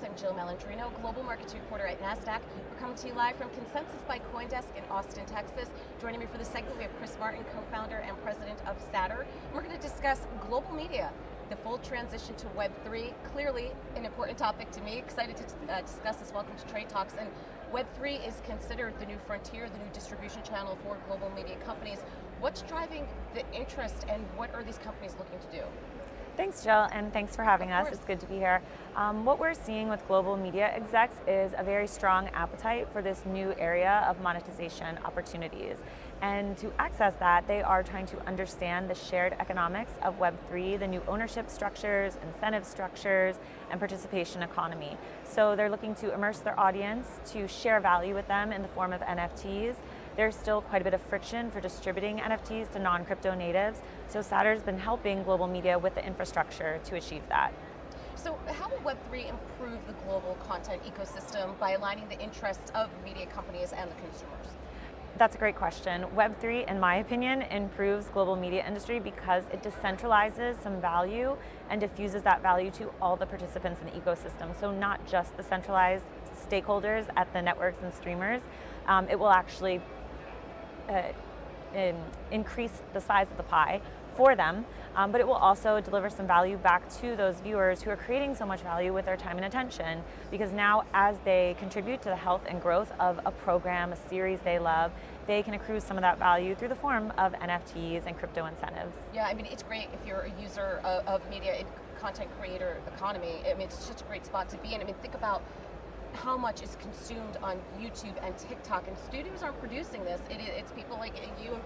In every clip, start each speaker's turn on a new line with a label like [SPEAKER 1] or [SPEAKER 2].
[SPEAKER 1] Talks. I'm Jill Malandrino, Global Markets Reporter at Nasdaq. We're coming to you live from Consensus by CoinDesk in Austin, Texas. Joining me for this segment, we have Chris Martin, co-founder and president of Sator. We're going to discuss global media, the full transition to Web3. Clearly an important topic to me. Excited to discuss this. Welcome to Trade Talks. And Web3 is considered the new frontier, the new distribution channel for global media companies. What's driving the interest, and what are these companies looking to do?
[SPEAKER 2] Thanks, Jill, and thanks for having us. It's good to be here. What we're seeing with global media execs is a very strong appetite for this new area of monetization opportunities. And to access that, they are trying to understand the shared economics of Web3, the new ownership structures, incentive structures, and participation economy. So they're looking to immerse their audience, to share value with them in the form of NFTs. There's still quite a bit of friction for distributing NFTs to non-crypto natives, so Sator's been helping global media with the infrastructure to achieve that.
[SPEAKER 1] So how will Web3 improve the global content ecosystem by aligning the interests of media companies and the consumers?
[SPEAKER 2] That's a great question. Web3, in my opinion, improves global media industry because it decentralizes some value and diffuses that value to all the participants in the ecosystem. So not just the centralized stakeholders at the networks and streamers. It will actually increase the size of the pie for them, but it will also deliver some value back to those viewers who are creating so much value with their time and attention, because now as they contribute to the health and growth of a program, a series they love, they can accrue some of that value through the form of NFTs and crypto incentives.
[SPEAKER 1] Yeah, I mean, it's great if you're a user of media and content creator economy. I mean, it's such a great spot to be in. I mean, think about how much is consumed on YouTube and TikTok, and studios aren't producing this. It's people like you and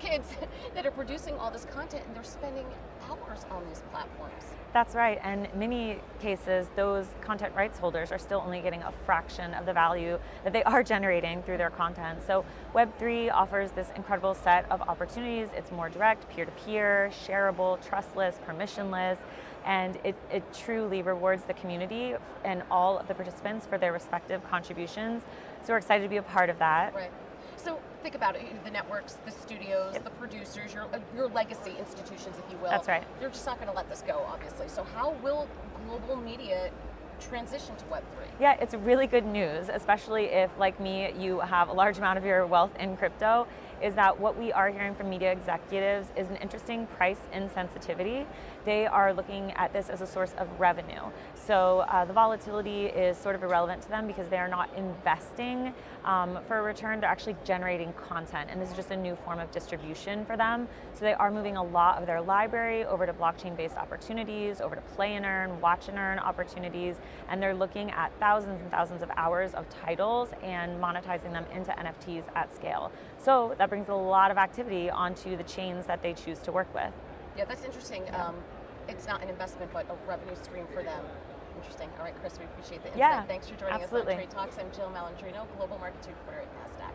[SPEAKER 1] kids that are producing all this content, and they're spending hours on these platforms.
[SPEAKER 2] That's right, and in many cases, those content rights holders are still only getting a fraction of the value that they are generating through their content. So Web3 offers this incredible set of opportunities. It's more direct, peer-to-peer, shareable, trustless, permissionless, and it truly rewards the community and all of the participants for their respective contributions. So we're excited to be a part of that.
[SPEAKER 1] Right. So think about it, the networks, the studios, the producers, your legacy institutions, if you will.
[SPEAKER 2] That's right.
[SPEAKER 1] They're just not going to let this go, obviously. So how will global media transition to Web3?
[SPEAKER 2] Yeah, it's really good news, especially if, like me, you have a large amount of your wealth in crypto, is that what we are hearing from media executives is an interesting price insensitivity. They are looking at this as a source of revenue. So the volatility is sort of irrelevant to them because they are not investing for a return, they're actually generating content, and this is just a new form of distribution for them. So they are moving a lot of their library over to blockchain-based opportunities, over to play and earn, watch and earn opportunities, and they're looking at thousands and thousands of hours of titles and monetizing them into NFTs at scale. So that brings a lot of activity onto the chains that they choose to work with.
[SPEAKER 1] Yeah, that's interesting. Yeah. It's not an investment, but a revenue stream for them. Interesting. All right, Chris, we appreciate the insight.
[SPEAKER 2] Yeah,
[SPEAKER 1] thanks for joining
[SPEAKER 2] absolutely.
[SPEAKER 1] us on Trade Talks. I'm Jill Malandrino, Global Markets Reporter at Nasdaq.